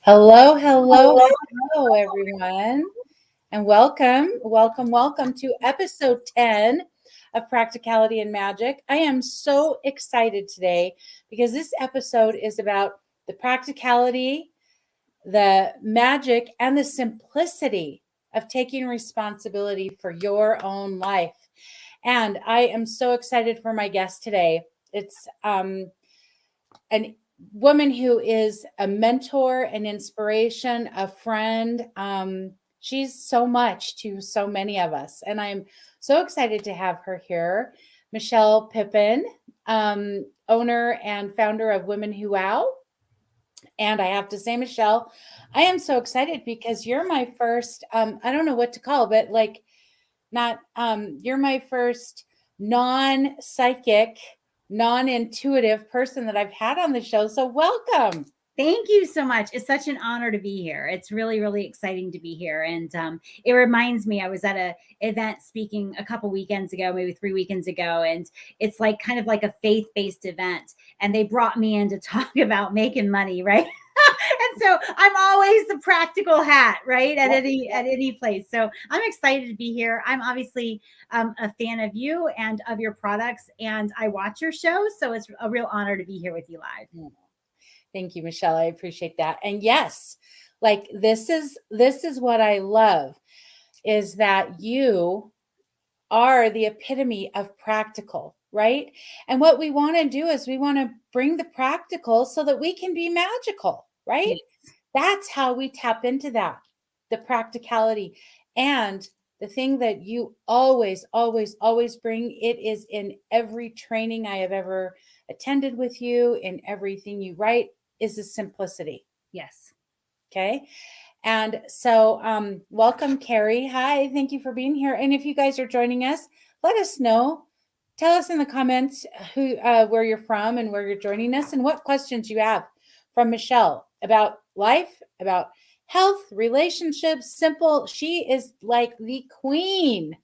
Hello, hello, hello, everyone, and welcome to episode 10 of Practicality and Magic. I am so excited today because this episode is about the practicality, the magic, and the simplicity of taking responsibility for your own life. And I am so excited for my guest today. It's an woman who is a mentor, an inspiration, a friend. She's so much to so many of us, and I'm so excited to have her here. Michelle Pippin, owner and founder of Women Who Wow. And I have to say, Michelle, I am so excited because you're my first, I don't know what to call, but like, not, you're my first non psychic, non intuitive person that I've had on the show. So welcome. Thank you so much. It's such an honor to be here. It's really, really exciting to be here. And it reminds me, I was at a event speaking a couple weekends ago, maybe 3 weekends ago, and it's like kind of like a faith-based event. And they brought me in to talk about making money, right? And so I'm always the practical hat, right? At any place. So I'm excited to be here. I'm obviously a fan of you and of your products, and I watch your show. So it's a real honor to be here with you live. Thank you, Michelle. I appreciate that. And yes, like this is what I love is that you are the epitome of practical, right? And what we want to do is we want to bring the practical so that we can be magical, right? Yes. That's how we tap into that, the practicality. And the thing that you always, always, always bring, it is in every training I have ever attended with you, in everything you write, is the simplicity. Yes. Okay. And so, welcome, Carrie. Hi, thank you for being here. And if you guys are joining us, let us know. Tell us in the comments where you're from and where you're joining us, and what questions you have from Michelle about life, about health, relationships. Simple. She is like the queen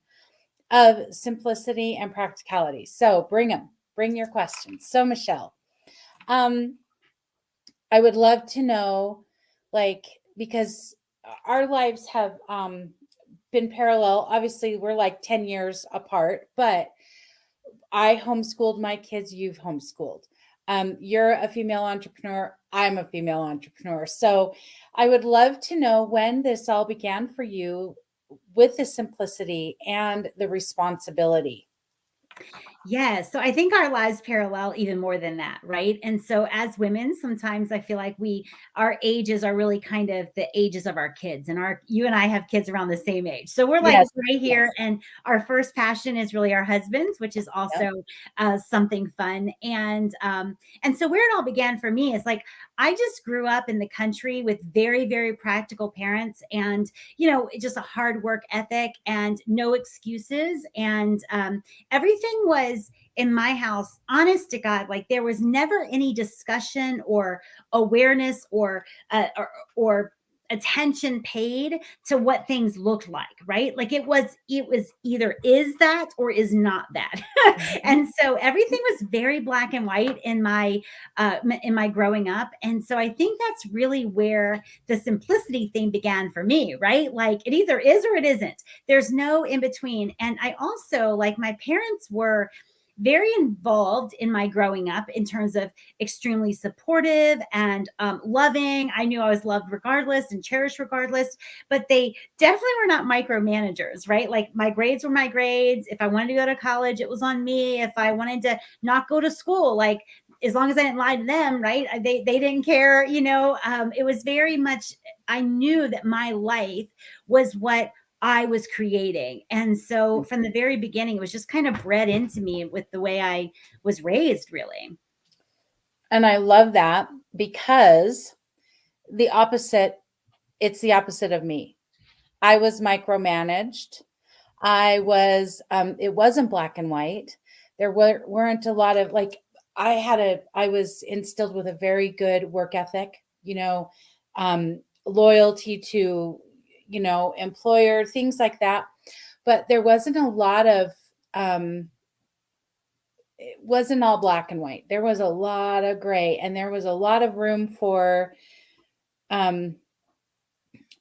of simplicity and practicality. So bring them. Bring your questions. So Michelle, um, I would love to know, like, because our lives have been parallel. Obviously, we're like 10 years apart, but I homeschooled my kids, you've homeschooled. You're a female entrepreneur, I'm a female entrepreneur. So I would love to know when this all began for you with the simplicity and the responsibility. Yes. So I think our lives parallel even more than that, right? And so as women, sometimes I feel like our ages are really kind of the ages of our kids. And you and I have kids around the same age. So we're like Yes, right here. yes. And our first passion is really our husbands, which is Yep. also something fun. And so where it all began for me is like, I just grew up in the country with very, very practical parents and, just a hard work ethic and no excuses. And, everything was in my house, honest to God, like there was never any discussion or awareness or attention paid to what things looked like, right? Like it was either is that or is not that. Mhm. And so everything was very black and white in my growing up. And so I think that's really where the simplicity thing began for me, right? Like it either is or it isn't. There's no in between. And I also, like, my parents were very involved in my growing up in terms of extremely supportive and loving. I knew I was loved regardless and cherished regardless, but they definitely were not micromanagers, right? Like my grades were my grades. If I wanted to go to college, it was on me. If I wanted to not go to school, like as long as I didn't lie to them, right? They didn't care, it was very much, I knew that my life was what I was creating. And so from the very beginning, it was just kind of bred into me with the way I was raised, really. And I love that because the opposite, it's the opposite of me. I was micromanaged. It wasn't black and white. Weren't a lot of like, I was instilled with a very good work ethic, loyalty to, employer, things like that. But there wasn't a lot of, it wasn't all black and white. There was a lot of gray and there was a lot of room for um,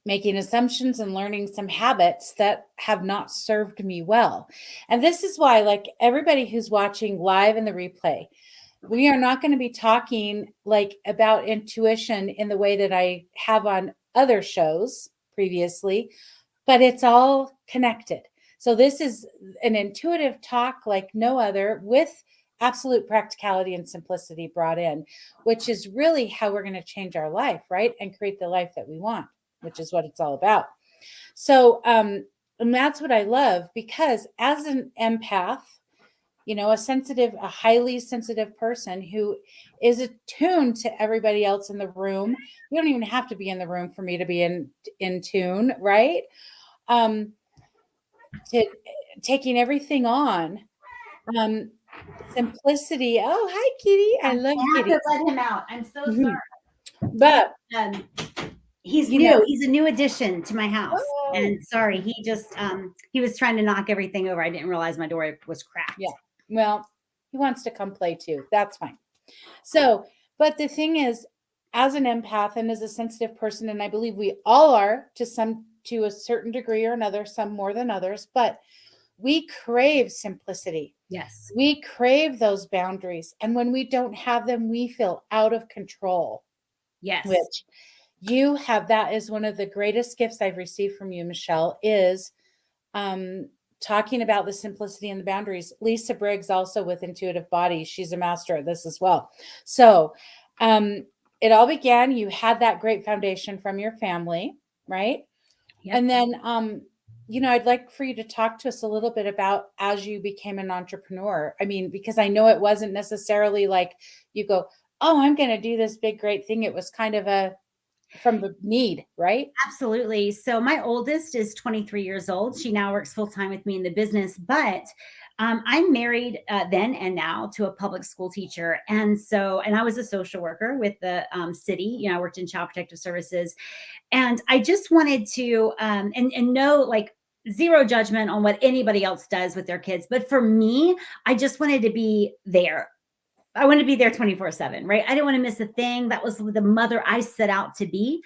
making assumptions and learning some habits that have not served me well. And this is why, like everybody who's watching live in the replay, we are not going to be talking like about intuition in the way that I have on other shows previously, but it's all connected. So this is an intuitive talk like no other, with absolute practicality and simplicity brought in, which is really how we're going to change our life, right? And create the life that we want, which is what it's all about. So, and that's what I love, because as an empath, a highly sensitive person who is attuned to everybody else in the room. You don't even have to be in the room for me to be in tune, right? Um, to taking everything on. Um, simplicity. Oh, hi, Kitty. I love I have kitties. to let him out. I'm so Mhm. sorry. But He's you know, new. He's a new addition to my house. oh, And sorry, he was trying to knock everything over. I didn't realize my door was cracked. yeah. Well, he wants to come play too. That's fine. So, but the thing is, as an empath and as a sensitive person, and I believe we all are to a certain degree or another, some more than others, but we crave simplicity. Yes. We crave those boundaries. And when we don't have them, we feel out of control, Yes. which you have. That is one of the greatest gifts I've received from you, Michelle, is um, talking about the simplicity and the boundaries. Lisa Briggs, also with Intuitive Body, she's a master at this as well. So it all began, you had that great foundation from your family, right? Yep. And then, I'd like for you to talk to us a little bit about as you became an entrepreneur. I mean, because I know it wasn't necessarily like you go, oh, I'm going to do this big, great thing. It was kind of from the need, right? Absolutely. So my oldest is 23 years old. She now works full time with me in the business, but I'm married then and now to a public school teacher. And I was a social worker with the city. I worked in child protective services. And I just wanted to, and no, like, zero judgment on what anybody else does with their kids. But for me, I just wanted to be there. I wanted to be there 24/7, right? I didn't want to miss a thing. That was the mother I set out to be.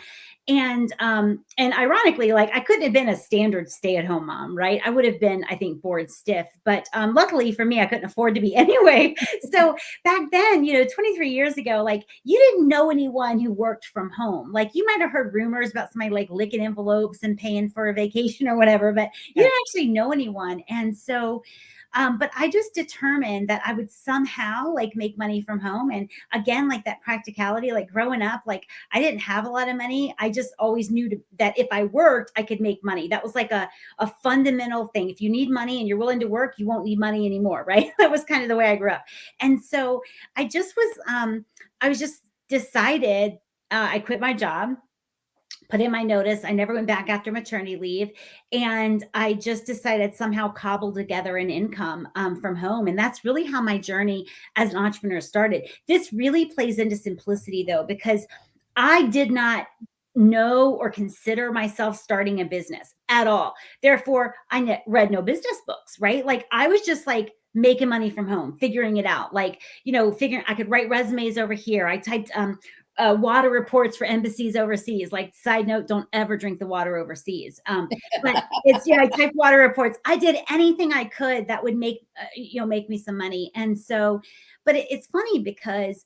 And ironically, like, I couldn't have been a standard stay-at-home mom, right? I would have been, I think, bored stiff. But luckily for me, I couldn't afford to be anyway. So back then, 23 years ago, like, you didn't know anyone who worked from home. Like, you might have heard rumors about somebody like licking envelopes and paying for a vacation or whatever, but you Yeah. didn't actually know anyone. And so but I just determined that I would somehow like make money from home. And again, like that practicality, like growing up, like I didn't have a lot of money. I just always knew that if I worked, I could make money. That was like a fundamental thing. If you need money and you're willing to work, you won't need money anymore, right? That was kind of the way I grew up. And so I was just decided, I quit my job, put in my notice. I never went back after maternity leave. And I just decided somehow cobble together an income from home. And that's really how my journey as an entrepreneur started. This really plays into simplicity, though, because I did not know or consider myself starting a business at all. Therefore, I read no business books, right? Like, I was just like, making money from home, figuring it out, like, figuring I could write resumes over here. I typed water reports for embassies overseas. Like, side note, don't ever drink the water overseas. But I typed water reports. I did anything I could that would make me some money. And so, but it's funny because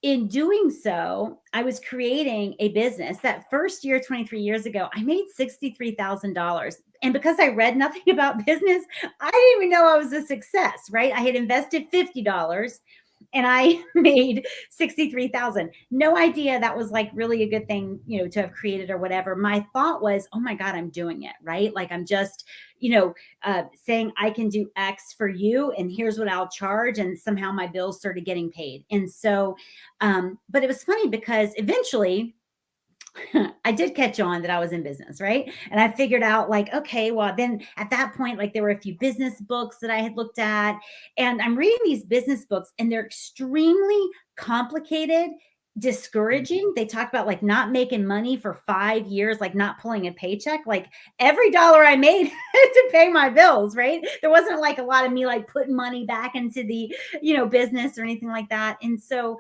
in doing so, I was creating a business. That first year, 23 years ago, I made $63,000. And because I read nothing about business, I didn't even know I was a success, right? I had invested $50 and I made 63,000. No idea that was like really a good thing, to have created or whatever. My thought was, oh my God, I'm doing it, right? Like, I'm just, saying I can do X for you, and here's what I'll charge. And somehow my bills started getting paid. And so, but it was funny because eventually, I did catch on that I was in business, right? And I figured out, like, okay, well, then at that point, like, there were a few business books that I had looked at, and I'm reading these business books, and they're extremely complicated, discouraging. They talk about like not making money for 5 years, like not pulling a paycheck. Like, every dollar I made had to pay my bills, right? There wasn't like a lot of me like putting money back into the, business or anything like that. And so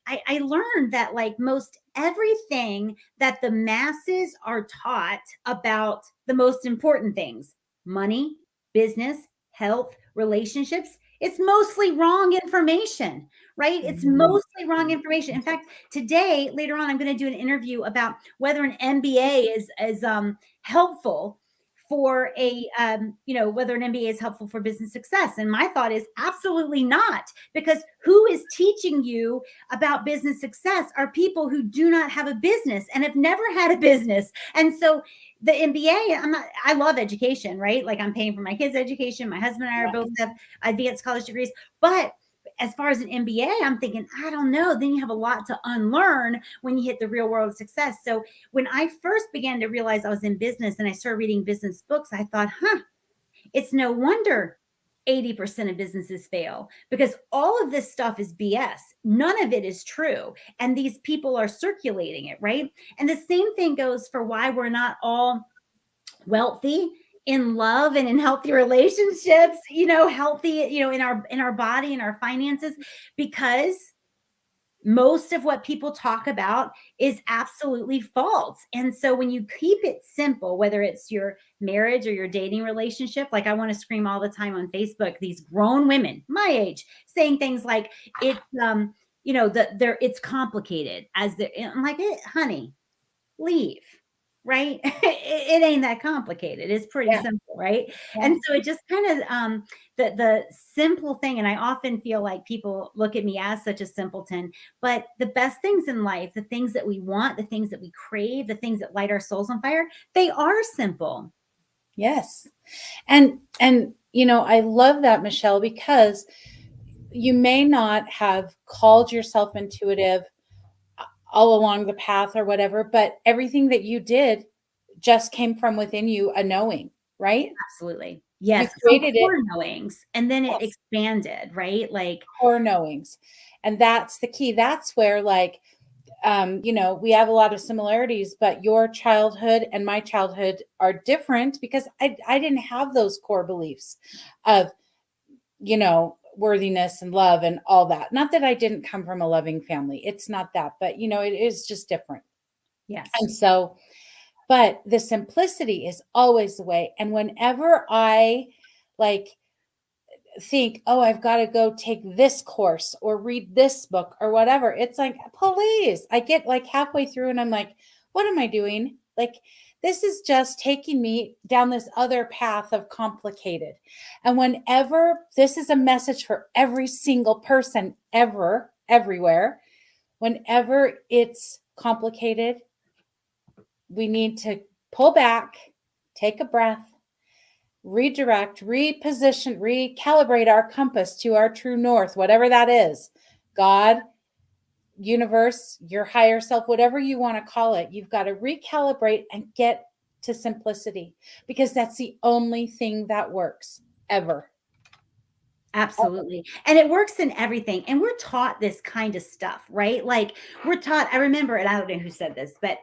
I learned that like most everything that the masses are taught about the most important things, money, business, health, relationships, it's mostly wrong information, right? It's Mhm. mostly wrong information. In fact, today, later on, I'm going to do an interview about whether an MBA is helpful for a whether an MBA is helpful for business success. And my thought is absolutely not, because who is teaching you about business success are people who do not have a business and have never had a business. And so the MBA, I love education, right? Like I'm paying for my kids' education. My husband and I are both have advanced college degrees. But as far as an MBA, I'm thinking, I don't know. Then you have a lot to unlearn when you hit the real world of success. So when I first began to realize I was in business and I started reading business books, I thought, it's no wonder 80% of businesses fail, because all of this stuff is BS. None of it is true. And these people are circulating it, right? And the same thing goes for why we're not all wealthy, in love, and in healthy relationships, healthy, in our body and our finances, because most of what people talk about is absolutely false. And so when you keep it simple, whether it's your marriage or your dating relationship, like I want to scream all the time on Facebook, these grown women my age saying things like it's it's complicated, as I'm like, honey, leave, right? It ain't that complicated. It's pretty Yeah, simple, right? yeah. And so it just kind of the simple thing, and I often feel like people look at me as such a simpleton, but the best things in life, the things that we want, the things that we crave, the things that light our souls on fire, they are simple. Yes. And I love that, Michelle, because you may not have called yourself intuitive all along the path or whatever, but everything that you did just came from within you, a knowing, right? Absolutely. You Yes, some created it. core knowings, and then it Yes, expanded, right? Like, core knowings. And that's the key. That's where, like, we have a lot of similarities, but your childhood and my childhood are different because I didn't have those core beliefs of, worthiness and love and all that. Not that I didn't come from a loving family. It's not that, but it is just different. yes. And so, but the simplicity is always the way. And whenever I like think, oh, I've got to go take this course or read this book or whatever, it's like, please. I get like halfway through and I'm like, what am I doing? Like, this is just taking me down this other path of complicated. And whenever this is a message for every single person ever, everywhere, whenever it's complicated, we need to pull back, take a breath, redirect, reposition, recalibrate our compass to our true north, whatever that is. God, universe, your higher self, whatever you want to call it, you've got to recalibrate and get to simplicity because that's the only thing that works ever. Absolutely. And it works in everything. And we're taught this kind of stuff, right? Like we're taught, I remember, and I don't know who said this, but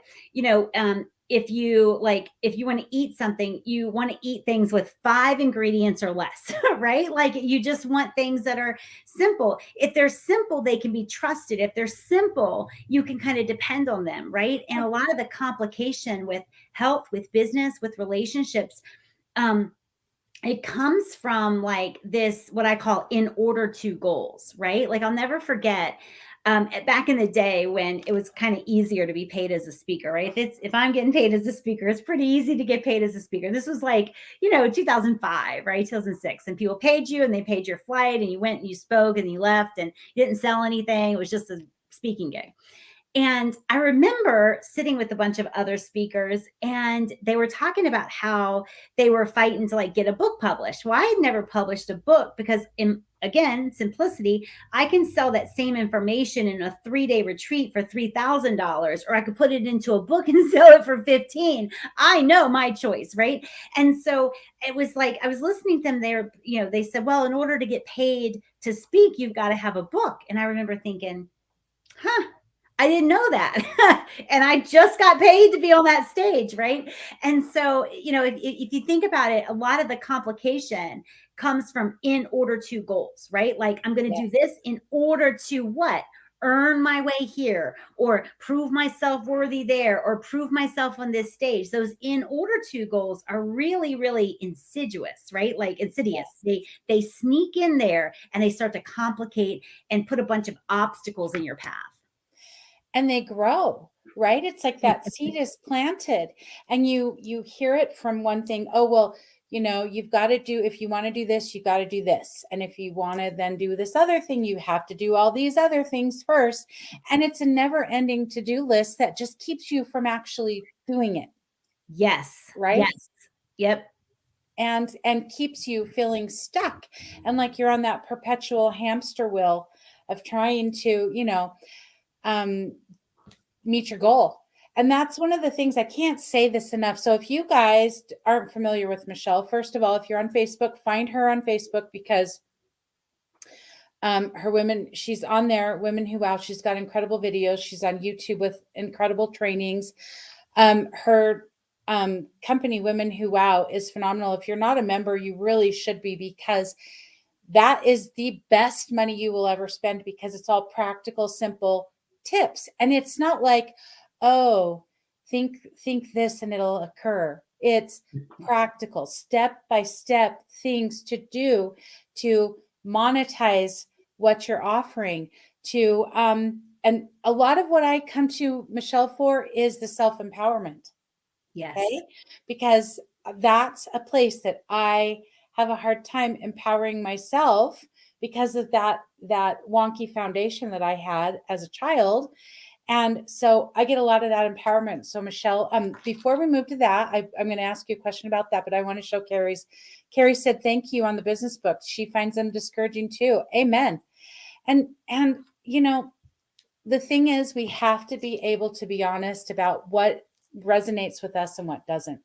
if you want to eat something, you want to eat things with 5 ingredients or less, right? Like you just want things that are simple. If they're simple, they can be trusted. If they're simple, you can kind of depend on them, right? And a lot of the complication with health, with business, with relationships, um, it comes from like this, what I call in order to goals, right? Like I'll never forget back in the day when it was kind of easier to be paid as a speaker, right? If I'm getting paid as a speaker, it's pretty easy to get paid as a speaker. This was like, 2005, right? 2006. And people paid you and they paid your flight and you went and you spoke and you left and you didn't sell anything. It was just a speaking gig. And I remember sitting with a bunch of other speakers and they were talking about how they were fighting to like get a book published. Well, I had never published a book because again, simplicity, I can sell that same information in a 3-day retreat for $3,000, or I could put it into a book and sell it for 15. I know my choice, right? And so it was like, I was listening to them there, they said, well, in order to get paid to speak, you've got to have a book. And I remember thinking, I didn't know that. And I just got paid to be on that stage, right? And so, if you think about it, a lot of the complication comes from in order to goals, right? Like I'm going to do Yes. this in order to what? earn my way here, or prove myself worthy there, or prove myself on this stage. Those in order to goals are really, really insidious, right? Like insidious. They sneak in there and they start to complicate and put a bunch of obstacles in your path. And they grow, right? It's like that seed is planted and you hear it from one thing. Oh, well, you've got to do, if you want to do this, you got to do this. And if you want to then do this other thing, you have to do all these other things first. And it's a never ending to-do list that just keeps you from actually doing it. Yes. Right. Yes. Yep. And keeps you feeling stuck and like you're on that perpetual hamster wheel of trying to, meet your goal. And that's one of the things, I can't say this enough. So if you guys aren't familiar with Michelle, first of all, if you're on Facebook, find her on Facebook, because her women, she's on there, Women Who Wow. She's got incredible videos. She's on YouTube with incredible trainings. Her company, Women Who Wow, is phenomenal. If you're not a member, you really should be, because that is the best money you will ever spend, because it's all practical, simple tips. And it's not like, oh, think this and it'll occur. It's practical, step by step things to do to monetize what you're offering, to and a lot of what I come to Michelle for is the self-empowerment. Yes. Okay? Because that's a place that I have a hard time empowering myself, because of that wonky foundation that I had as a child. And so I get a lot of that empowerment. So Michelle, before we move to that, I'm going to ask you a question about that, but I want to show Carrie said thank you on the business books. She finds them discouraging too. Amen. And the thing is, we have to be able to be honest about what resonates with us and what doesn't.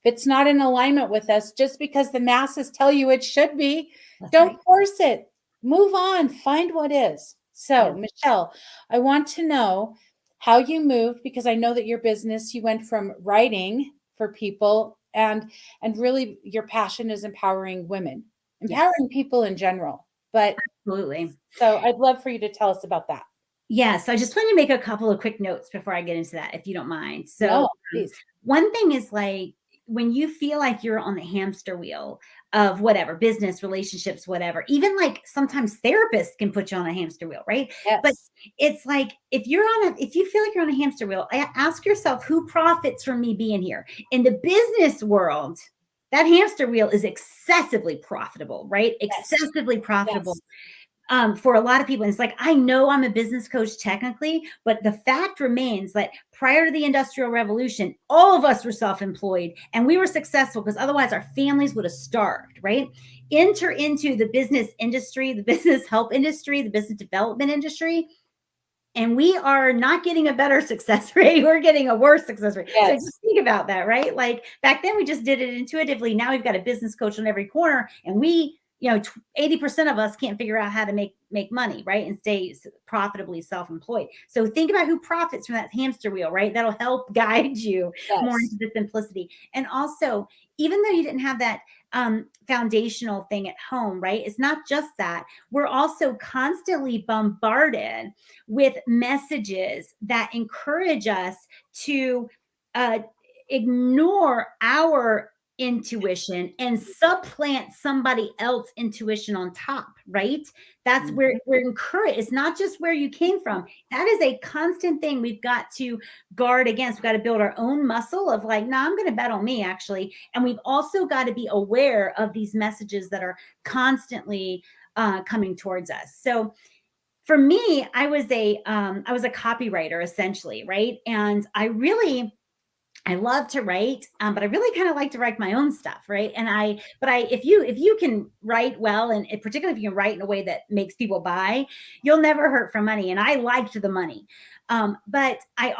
If it's not in alignment with us, just because the masses tell you it should be, don't force it. Move on, find what is. So, Michelle, I want to know how you moved, because I know that your business, you went from writing for people and really your passion is empowering women, empowering people in general. But absolutely. So I'd love for you to tell us about that. Yes, I just want to make a couple of quick notes before I get into that, if you don't mind. So, No, please. One thing is, like, when you feel like you're on the hamster wheel of whatever, business, relationships, whatever, even like sometimes therapists can put you on a hamster wheel, right? Yes. But it's like, if you feel like you're on a hamster wheel, ask yourself, who profits from me being here? In the business world, that hamster wheel is excessively profitable, right? Yes. Excessively profitable. Yes. For a lot of people. And it's like, I know I'm a business coach technically, but the fact remains that prior to the Industrial Revolution, all of us were self-employed and we were successful because otherwise our families would have starved, right? Enter into the business industry, the business help industry, the business development industry, and we are not getting a better success rate. We're getting a worse success rate. Yes. So just think about that, right? Like back then we just did it intuitively. Now we've got a business coach on every corner, and 80% of us can't figure out how to make money, right? And stay profitably self-employed. So think about who profits from that hamster wheel, right? That'll help guide you more into the simplicity. And also, even though you didn't have that foundational thing at home, right? It's not just that. We're also constantly bombarded with messages that encourage us to ignore our intuition and supplant somebody else's intuition on top, right? That's where we're encouraged. It's not just where you came from. That is a constant thing we've got to guard against. We've got to build our own muscle of like, I'm going to bet on me, actually. And we've also got to be aware of these messages that are constantly coming towards us. So for me, I was a copywriter essentially, right? And I love to write, but I really kind of like to write my own stuff, right? If you can write well, and particularly if you can write in a way that makes people buy, you'll never hurt for money. And I liked the money. But I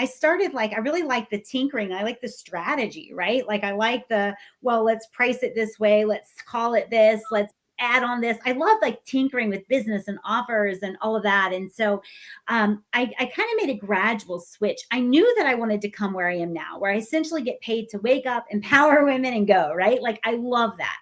started I really like the tinkering. I like the strategy, right? Like I like let's price it this way. Let's call it this. Let's add on this. I love tinkering with business and offers and all of that. And so I kind of made a gradual switch. I knew that I wanted to come where I am now, where I essentially get paid to wake up, empower women, and go, right? Like I love that.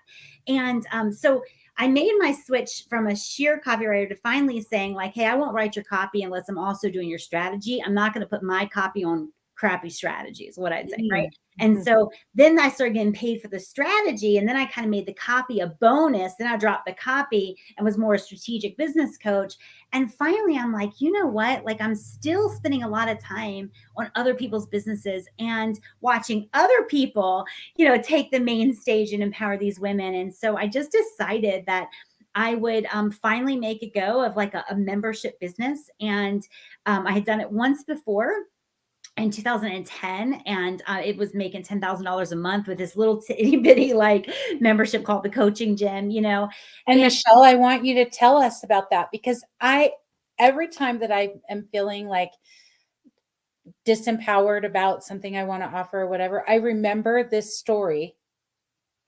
And so I made my switch from a sheer copywriter to finally saying like, hey, I won't write your copy unless I'm also doing your strategy. I'm not going to put my copy on crappy strategies, what I'd say, right? And Mm-hmm. so then I started getting paid for the strategy. And then I kind of made the copy a bonus. Then I dropped the copy and was more a strategic business coach. And finally, I'm like, you know what? Like, I'm still spending a lot of time on other people's businesses and watching other people, take the main stage and empower these women. And so I just decided that I would finally make a go of like a membership business. And I had done it once before in 2010, and it was making $10,000 a month with this little itty bitty like membership called the Coaching Gym, And and Michelle, I want you to tell us about that, because every time that I am feeling like disempowered about something I want to offer or whatever, I remember this story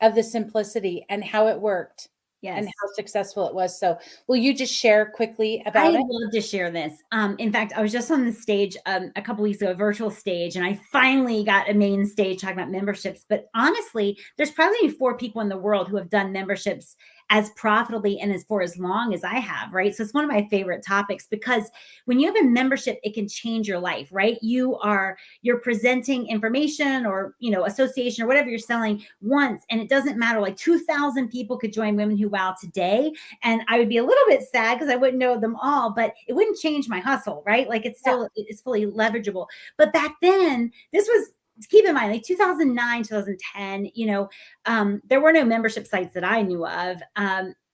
of the simplicity and how it worked and yes. how successful it was. So, will you just share quickly about I it? love to share this. In fact, I was just on the stage a couple weeks ago, a virtual stage, and I finally got a main stage talking about memberships. But honestly, there's probably only 4 people in the world who have done memberships as profitably and as for as long as I have, right? So it's one of my favorite topics because when you have a membership, it can change your life, right? You're presenting information or association or whatever you're selling once, and it doesn't matter. Like 2,000 people could join Women Who Wow today, and I would be a little bit sad because I wouldn't know them all, but it wouldn't change my hustle, right? Like it's fully leverageable. But back then, this was, keep in mind, like 2009, 2010, there were no membership sites that I knew of.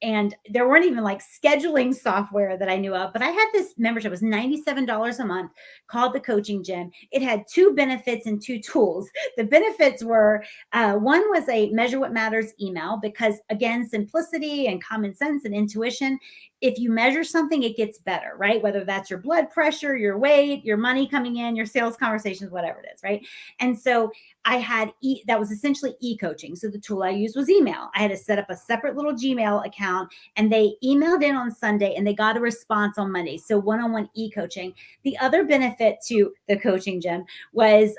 And there weren't even like scheduling software that I knew of, but I had this membership. It was $97 a month called the Coaching Gym. It had 2 benefits and 2 tools. The benefits were one was a Measure What Matters email, because again, simplicity and common sense and intuition. If you measure something, it gets better, right? Whether that's your blood pressure, your weight, your money coming in, your sales conversations, whatever it is, right? And so I had that was essentially e-coaching. So the tool I used was email. I had to set up a separate little Gmail account, and they emailed in on Sunday and they got a response on Monday. So one-on-one e-coaching. The other benefit to the Coaching Gym was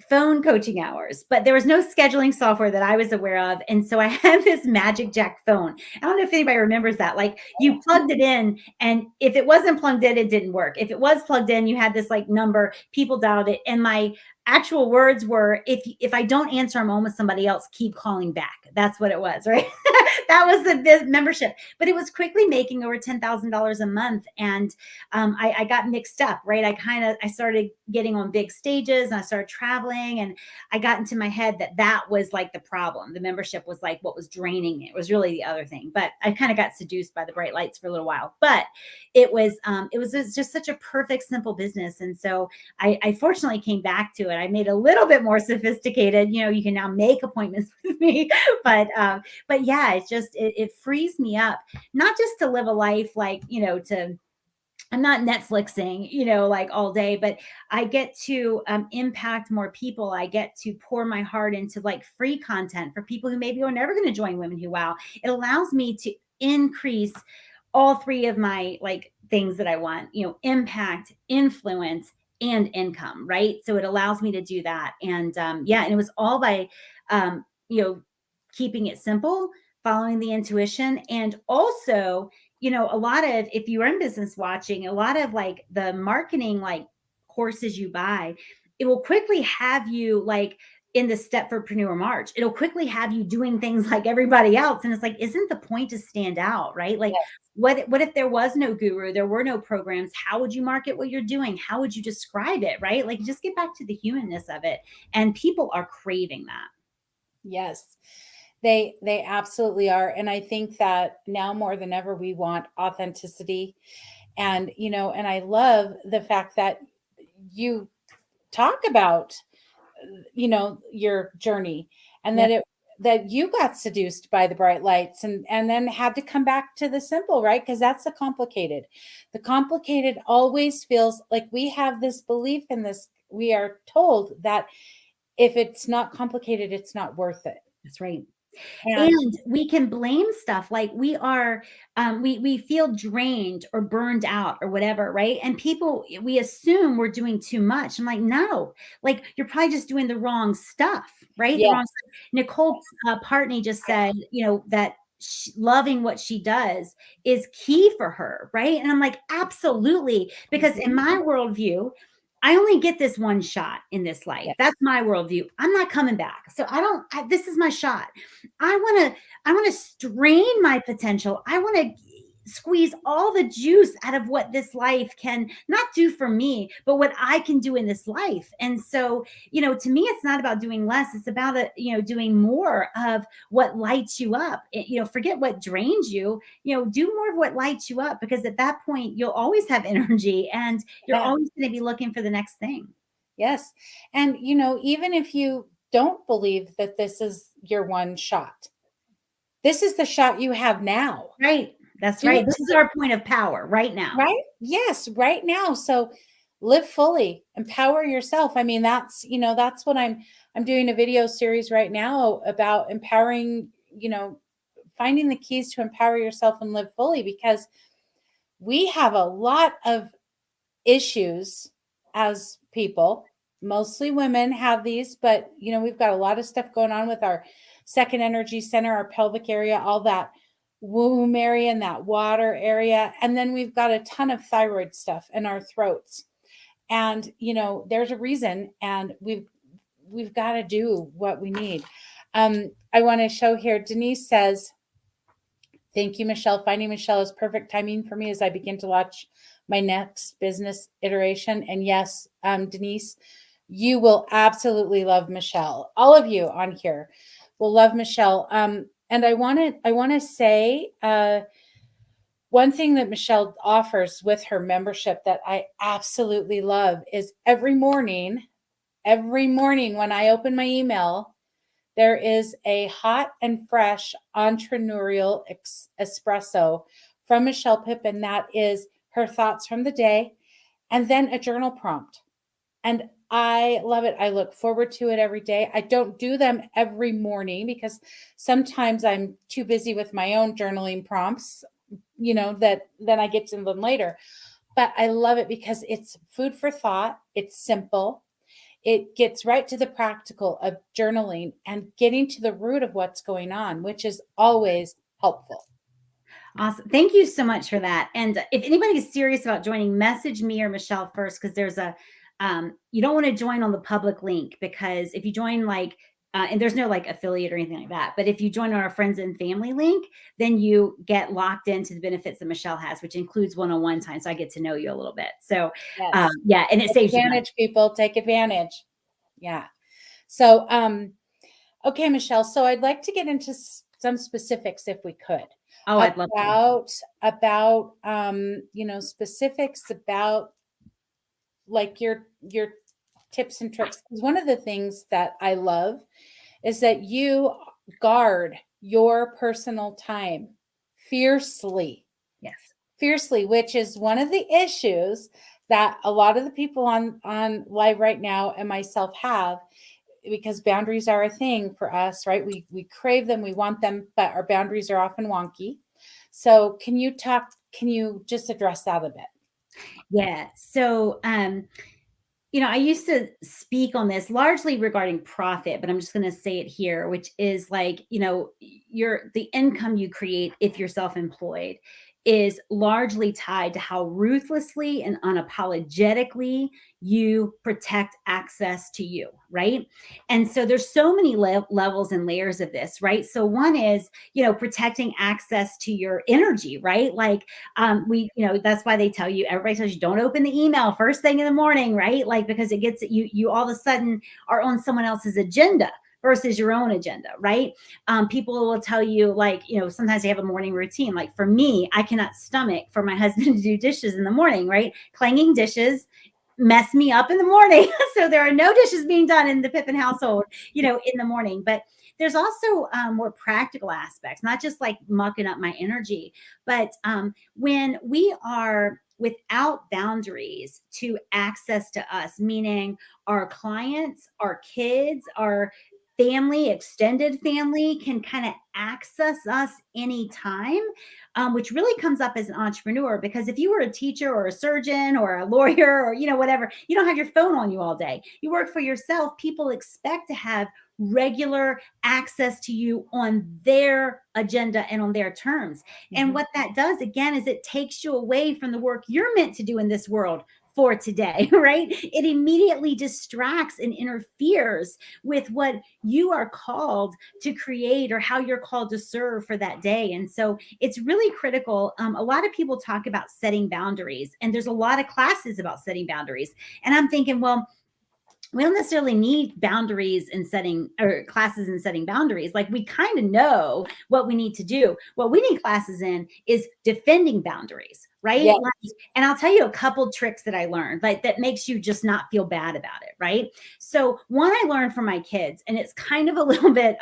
phone coaching hours, but there was no scheduling software that I was aware of. And so I had this Magic Jack phone. I don't know if anybody remembers that. Like, you plugged it in, and if it wasn't plugged in, it didn't work. If it was plugged in, you had this like number, people dialed it. And my actual words were, if I don't answer, I'm on with somebody else, keep calling back. That's what it was, right? That was the membership. But it was quickly making over $10,000 a month. And I got mixed up, right? I started getting on big stages, and I started traveling, and I got into my head that was like the problem. The membership was like what was draining me. It was really the other thing. But I kind of got seduced by the bright lights for a little while. But it was just such a perfect, simple business. And so I fortunately came back to it. I made it a little bit more sophisticated. You can now make appointments with me, but yeah, it frees me up, not just to live a life like, to I'm not Netflixing, like all day, but I get to impact more people. I get to pour my heart into like free content for people who maybe are never going to join Women Who Wow. It allows me to increase all 3 of my like things that I want, impact, influence, and income, right? So it allows me to do that. And yeah, and it was all by, keeping it simple, following the intuition, and also a lot of, if you're in business watching, a lot of like the marketing, like courses you buy, it will quickly have you like in the Stepfordpreneur March. It'll quickly have you doing things like everybody else. And it's like, isn't the point to stand out, right? Like, Yes. what if there was no guru, there were no programs? How would you market what you're doing? How would you describe it, right? Like, just get back to the humanness of it. And people are craving that. Yes. They absolutely are. And I think that now more than ever we want authenticity. And and I love the fact that you talk about your journey, and Yeah. that you got seduced by the bright lights, and then had to come back to the simple, right? Because that's the complicated always feels like we have this belief in this. We are told that if it's not complicated, it's not worth it. That's right. And And we can blame stuff like we feel drained or burned out or whatever, right? And we assume we're doing too much. I'm like, no, like you're probably just doing the wrong stuff, right? The wrong yes, stuff. Nicole Partney just said, that loving what she does is key for her, right? And I'm like, absolutely, because in Mhm. my worldview, I only get this one shot in this life. That's Yes. my worldview. I'm not coming back. So this is my shot. I want to strain my potential. I want to squeeze all the juice out of what this life can not do for me, but what I can do in this life. And so, to me, it's not about doing less. It's about, doing more of what lights you up. Forget what drains you, do more of what lights you up, because at that point, you'll always have energy and you're Yeah. always going to be looking for the next thing. Yes. And, even if you don't believe that this is your one shot, this is the shot you have now. Right. That's Do right. it This is our point of power right now. right. Yes, right now. So live fully, empower yourself. I mean, that's what I'm doing a video series right now about empowering, finding the keys to empower yourself and live fully, because we have a lot of issues as people. Mostly women have these, but we've got a lot of stuff going on with our second energy center, our pelvic area, all that womb area and that water area. And then we've got a ton of thyroid stuff in our throats. And there's a reason, and we've got to do what we need. I want to show here. Denise says, "Thank you, Michelle. Finding Michelle is perfect timing for me as I begin to launch my next business iteration." And yes, Denise, you will absolutely love Michelle. All of you on here will love Michelle. And I want to say one thing that Michelle offers with her membership that I absolutely love is every morning when I open my email, there is a hot and fresh entrepreneurial espresso from Michelle Pippin. That is her thoughts from the day, and then a journal prompt. And I love it. I look forward to it every day. I don't do them every morning because sometimes I'm too busy with my own journaling prompts, that then I get to them later. But I love it because it's food for thought. It's simple. It gets right to the practical of journaling and getting to the root of what's going on, which is always helpful. Awesome. Thank you so much for that. And if anybody is serious about joining, message me or Michelle first, because you don't want to join on the public link, because if you join and there's no affiliate or anything like that. But if you join on our friends and family link, then you get locked into the benefits that Michelle has, which includes one-on-one time. So I get to know you a little bit. So Yes. yeah, and it Take saves you money. advantage, people. Take advantage. Yeah. So, okay, Michelle. So I'd like to get into some specifics, if we could, Oh, I'd love to. about specifics about like your tips and tricks. Because one of the things that I love is that you guard your personal time fiercely, Yes. fiercely, which is one of the issues that a lot of the people on live right now and myself have, because boundaries are a thing for us, right? We crave them, we want them, but our boundaries are often wonky. So can you just address that a bit? Yeah. So I used to speak on this largely regarding profit, but I'm just going to say it here, which is the income you create if you're self-employed is largely tied to how ruthlessly and unapologetically you protect access to you, right? And so there's so many levels and layers of this, right? So one is, protecting access to your energy, right? That's why they tell you, everybody tells you, don't open the email first thing in the morning, right? Because it gets you all of a sudden are on someone else's agenda versus your own agenda, right? People will tell you, sometimes they have a morning routine. Like for me, I cannot stomach for my husband to do dishes in the morning, right? Clanging dishes mess me up in the morning. So there are no dishes being done in the Pippin household, in the morning. But there's also more practical aspects, not just like mucking up my energy, but when we are without boundaries to access to us, meaning our clients, our kids, our family, extended family can kind of access us anytime, which really comes up as an entrepreneur. Because if you were a teacher or a surgeon or a lawyer or, whatever, you don't have your phone on you all day. You work for yourself. People expect to have regular access to you on their agenda and on their terms. And what that does, again, is it takes you away from the work you're meant to do in this world for today, right? It immediately distracts and interferes with what you are called to create or how you're called to serve for that day. And so it's really critical. A lot of people talk about setting boundaries, and there's a lot of classes about setting boundaries. And I'm thinking, well, we don't necessarily need boundaries in setting or classes in setting boundaries. Like, we kind of know what we need to do. What we need classes in is defending boundaries, right? Yes. Like, and I'll tell you a couple tricks that I learned, like, that makes you just not feel bad about it, right? So one I learned from my kids, and it's kind of a little bit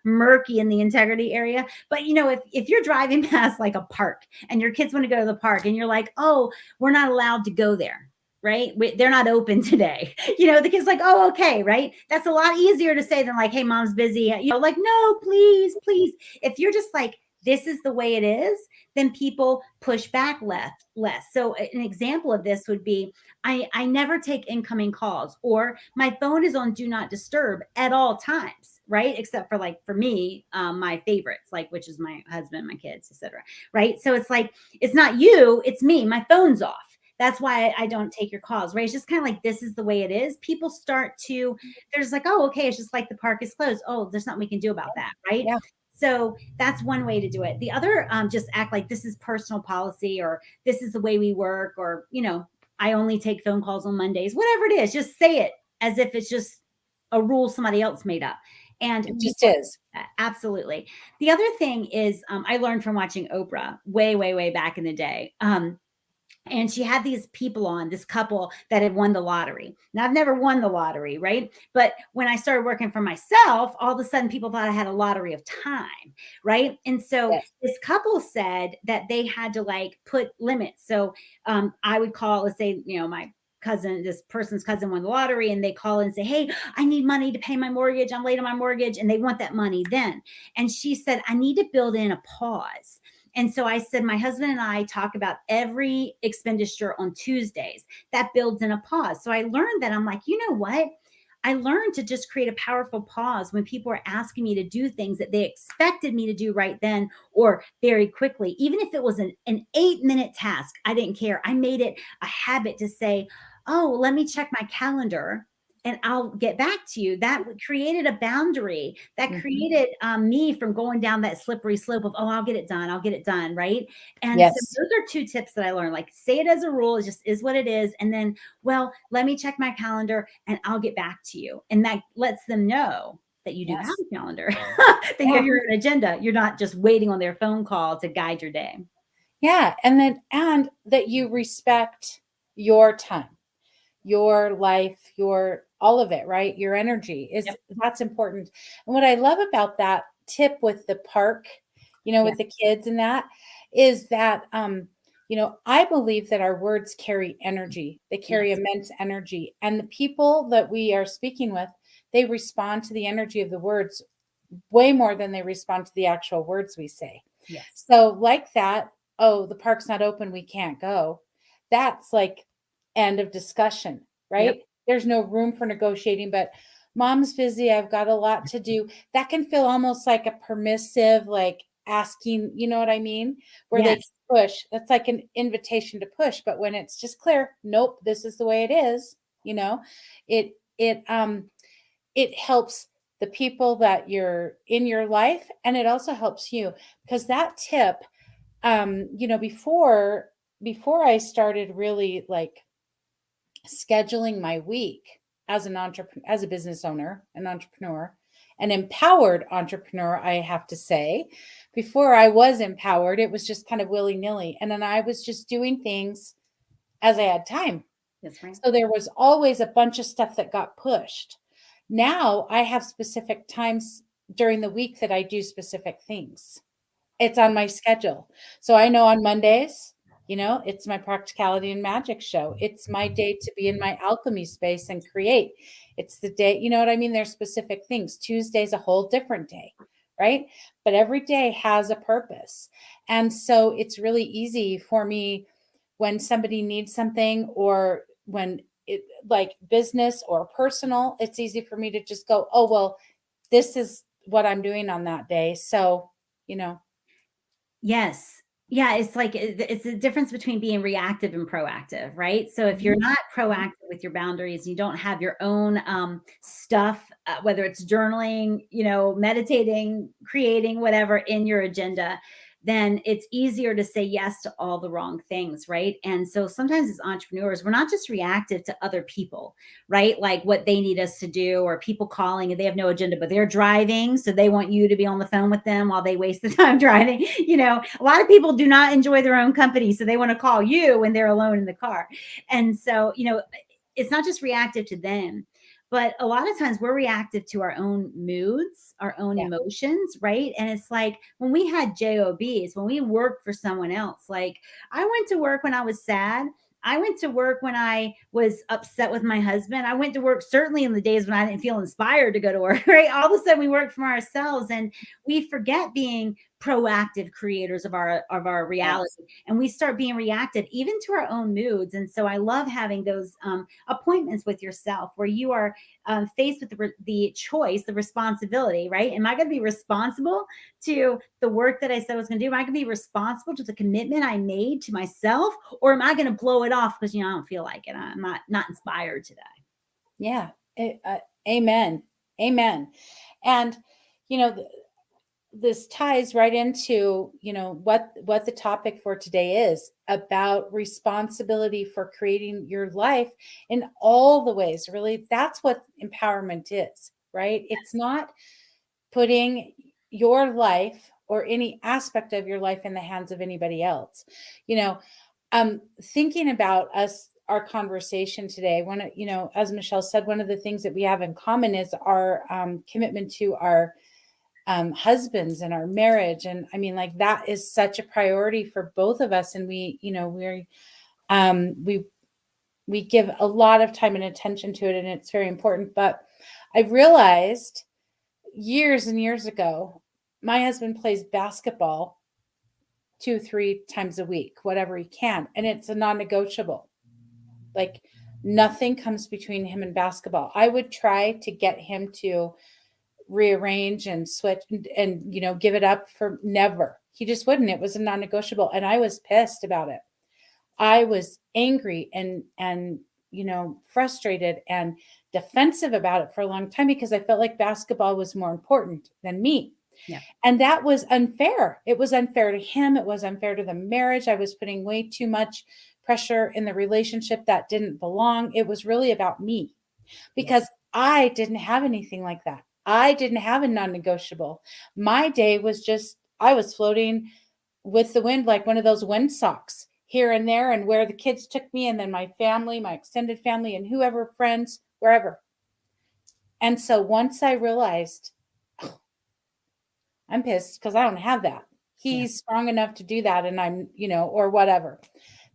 murky in the integrity area, but if you're driving past like a park and your kids want to go to the park and you're like, oh, we're not allowed to go there, right? They're not open today. The kid's like, oh, okay, right? That's a lot easier to say than like, hey, mom's busy. Like, no, please, please. If you're just like, this is the way it is, then people push back less. So an example of this would be, I never take incoming calls, or my phone is on do not disturb at all times, right? Except for, like, for me, my favorites, like, which is my husband, my kids, etc. Right? So it's like, it's not you, it's me. My phone's off. That's why I don't take your calls, right? It's just kind of like, this is the way it is. People start to, they're just like, oh, okay, it's just like the park is closed. Oh, there's nothing we can do about that, right? Yeah. So that's one way to do it. The other, just act like this is personal policy, or this is the way we work, or, I only take phone calls on Mondays, whatever it is. Just say it as if it's just a rule somebody else made up. And It just is. absolutely. The other thing is, I learned from watching Oprah way, way, way back in the day. And she had these people on, this couple that had won the lottery. Now, I've never won the lottery, right? But when I started working for myself, all of a sudden people thought I had a lottery of time, right? And so Yes. this couple said that they had to, like, put limits. So I would call, let's say, my cousin, this person's cousin won the lottery, and they call and say, hey, I need money to pay my mortgage. I'm late on my mortgage. And they want that money then. And she said, I need to build in a pause. And so I said, my husband and I talk about every expenditure on Tuesdays. That builds in a pause. So I learned that. I'm like, you know what? I learned to just create a powerful pause when people are asking me to do things that they expected me to do right then or very quickly. Even if it was an 8-minute task, I didn't care. I made it a habit to say, oh, let me check my calendar and I'll get back to you. That created a boundary that created me from going down that slippery slope of, oh, I'll get it done. Right. And so Yes. those are 2 tips that I learned. Like, say it as a rule. It just is what it is. And then, well, let me check my calendar and I'll get back to you. And that lets them know that you do Yes. have a calendar, that you have your agenda. You're not just waiting on their phone call to guide your day. Yeah. And that you respect your time, your life, your all of it, right? Your energy is Yep. that's important. And what I love about that tip with the park, Yeah. with the kids and that is that I believe that our words carry energy. They carry Yes. immense energy. And the people that we are speaking with, they respond to the energy of the words way more than they respond to the actual words we say. Yes. So, like that, oh, the park's not open, we can't go. That's like end of discussion, right? Yep. There's no room for negotiating, but mom's busy, I've got a lot to do. That can feel almost like a permissive, like asking, you know what I mean? Where they Yes. push. That's like an invitation to push. But when it's just clear, nope, this is the way it is, it it helps the people that you're in your life, and it also helps you because that tip, before I started really like scheduling my week as an entrepreneur, as a business owner, an entrepreneur, an empowered entrepreneur, I have to say. Before I was empowered, it was just kind of willy-nilly. And then I was just doing things as I had time. That's right. So there was always a bunch of stuff that got pushed. Now I have specific times during the week that I do specific things. It's on my schedule. So I know on Mondays, It's my practicality and magic show. It's my day to be in my alchemy space and create. It's the day, you know what I mean? There's specific things. Tuesday's a whole different day, right? But every day has a purpose. And so it's really easy for me when somebody needs something, or when it, like business or personal, it's easy for me to just go, oh, well, this is what I'm doing on that day. So, you know, Yes. Yeah, it's like it's the difference between being reactive and proactive, right? So if you're Mhm. not proactive with your boundaries, you don't have your own stuff, whether it's journaling, meditating, creating, whatever in your agenda, then it's easier to say yes to all the wrong things, right? And so sometimes as entrepreneurs, we're not just reactive to other people, right? Like what they need us to do, or people calling and they have no agenda, but they're driving. So they want you to be on the phone with them while they waste the time driving. A lot of people do not enjoy their own company. So they want to call you when they're alone in the car. And so, it's not just reactive to them, but a lot of times we're reactive to our own moods, our own Yeah. emotions, right? And it's like when we had jobs, when we worked for someone else, like I went to work when I was sad. I went to work when I was upset with my husband. I went to work certainly in the days when I didn't feel inspired to go to work, right? All of a sudden we work for ourselves and we forget being proactive creators of our reality, Yes. and we start being reactive even to our own moods. And so I love having those appointments with yourself where you are faced with the choice, the responsibility, right? Am I going to be responsible to the work that I said I was going to do? Am I going to be responsible to the commitment I made to myself, or am I going to blow it off because I don't feel like it? I'm not inspired today. Yeah. Amen. Amen. And, you know, this ties right into, what the topic for today is about responsibility for creating your life in all the ways. Really, that's what empowerment is, right? It's not putting your life or any aspect of your life in the hands of anybody else. You know, Thinking about us, our conversation today, as Michelle said, one of the things that we have in common is our commitment to our husbands and our marriage. And I mean, like, that is such a priority for both of us. And we give a lot of time and attention to it, and it's very important. But I realized years and years ago, my husband plays basketball 2, 3 times a week, whatever he can. And it's a non-negotiable. Like, nothing comes between him and basketball. I would try to get him to rearrange and switch and give it up, for never. He just wouldn't. It was a non-negotiable, and I was pissed about it. I was angry and frustrated and defensive about it for a long time, because I felt like basketball was more important than me. Yeah. And that was unfair. It was unfair to him. It was unfair to the marriage. I was putting way too much pressure in the relationship that didn't belong. It was really about me, because Yes. I didn't have anything like that. I didn't have a non negotiable. My day was just, I was floating with the wind, like one of those wind socks, here and there, and where the kids took me, and then my family, my extended family, and whoever, friends, wherever. And so once I realized, "Oh, I'm pissed because I don't have that. Yeah. He's strong enough to do that, and or whatever."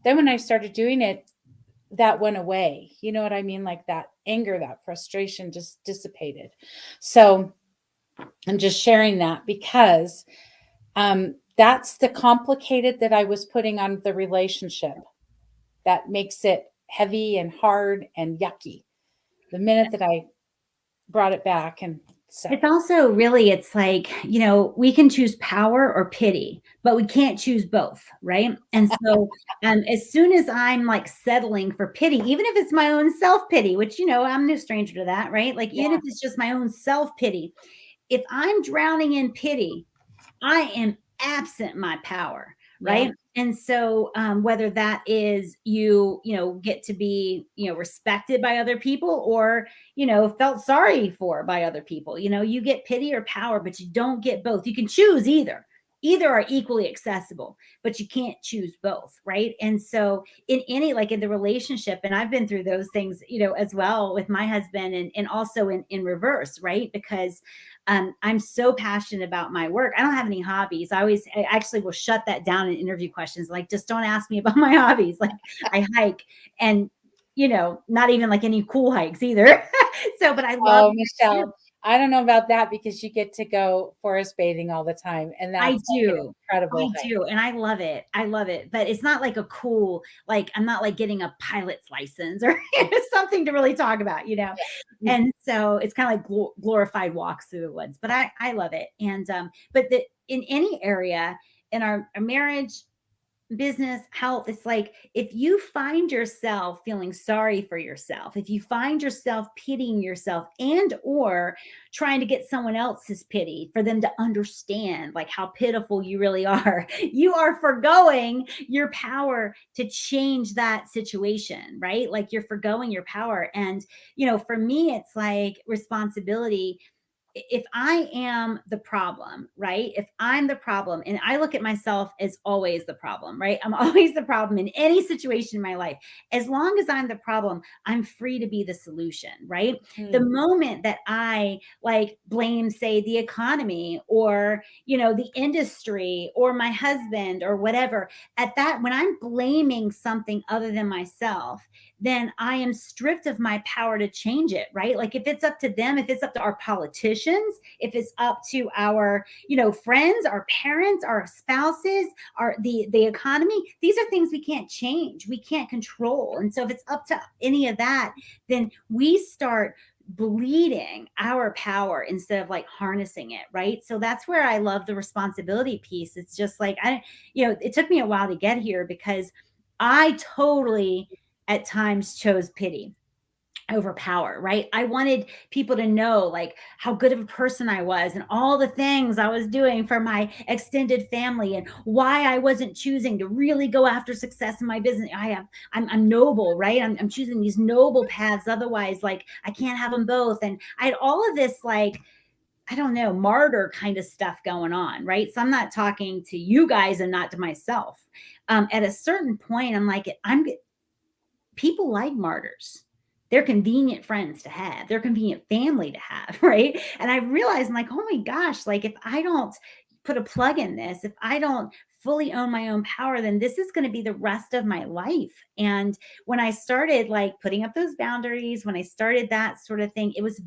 Then when I started doing it, that went away. You know what I mean? Like, that anger, that frustration just dissipated. So I'm just sharing that because that's the complicated that I was putting on the relationship that makes it heavy and hard and yucky. The minute that I brought it back, and It's so also really, it's like, we can choose power or pity, but we can't choose both, right? And so, as soon as I'm like settling for pity, even if it's my own self pity, which, I'm no stranger to that, right? Like, even yeah, if it's just my own self pity, if I'm drowning in pity, I am absent my power, yeah, right? And so, whether that is get to be, respected by other people, or, felt sorry for by other people, you get pity or power, but you don't get both. You can choose either. either are equally accessible, but you can't choose both, right? And so in any, like in the relationship, and I've been through those things, as well with my husband, and also in reverse, right? Because I'm so passionate about my work. I don't have any hobbies. I actually will shut that down in interview questions. Like, just don't ask me about my hobbies. Like, I hike, and not even like any cool hikes either. So, but I love Oh, that too. Michelle, I don't know about that because you get to go forest bathing all the time, and I that's like an do. incredible I hike. do, and I love it. I love it, but it's not like a cool, like, I'm not like getting a pilot's license or something to really talk about. Yeah. And so it's kind of like glorified walks through the woods, but I love it. And but in any area in our marriage, business, health, it's like if you find yourself feeling sorry for yourself, if you find yourself pitying yourself, and or trying to get someone else's pity for them to understand like how pitiful you really are, you are forgoing your power to change that situation, right? Like, you're forgoing your power. And for me, it's like responsibility. If I am the problem, right? If I'm the problem, and I look at myself as always the problem, right? I'm always the problem in any situation in my life. As long as I'm the problem, I'm free to be the solution, right? The Mhm. moment that I like blame, say, the economy, or, the industry, or my husband, or whatever, at that, when I'm blaming something other than myself, then I am stripped of my power to change it, right? Like, if it's up to them, if it's up to our politicians, if it's up to our, friends, our parents, our spouses, the economy, these are things we can't change, we can't control. And so if it's up to any of that, then we start bleeding our power instead of like harnessing it, right? So that's where I love the responsibility piece. It's just like, it took me a while to get here, because I totally at times chose pity over power, right? I wanted people to know like how good of a person I was, and all the things I was doing for my extended family, and why I wasn't choosing to really go after success in my business. I'm noble, right? I'm choosing these noble paths. Otherwise, like, I can't have them both. And I had all of this, like, I don't know, martyr kind of stuff going on, right? So I'm not talking to you guys and not to myself. At a certain point, I'm like, people like martyrs. They're convenient friends to have. They're convenient family to have, right? And I realized, I'm like, oh my gosh, like, if I don't put a plug in this, if I don't fully own my own power, then this is going to be the rest of my life. And when I started like putting up those boundaries, when I started that sort of thing, it was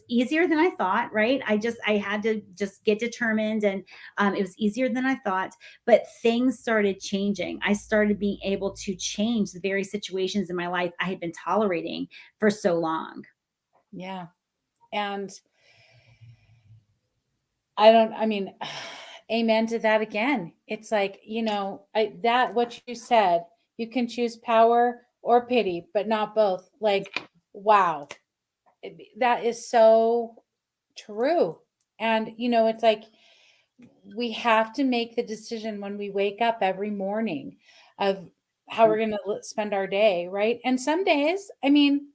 easier than I thought, right? I had to just get determined, and it was easier than I thought. But things started changing. I started being able to change the very situations in my life I had been tolerating for so long. Yeah. And I mean, amen to that again. It's like, that what you said, you can choose power or pity, but not both. Like, wow. That is so true. And, it's like we have to make the decision when we wake up every morning of how we're going to spend our day, right? And some days, I mean,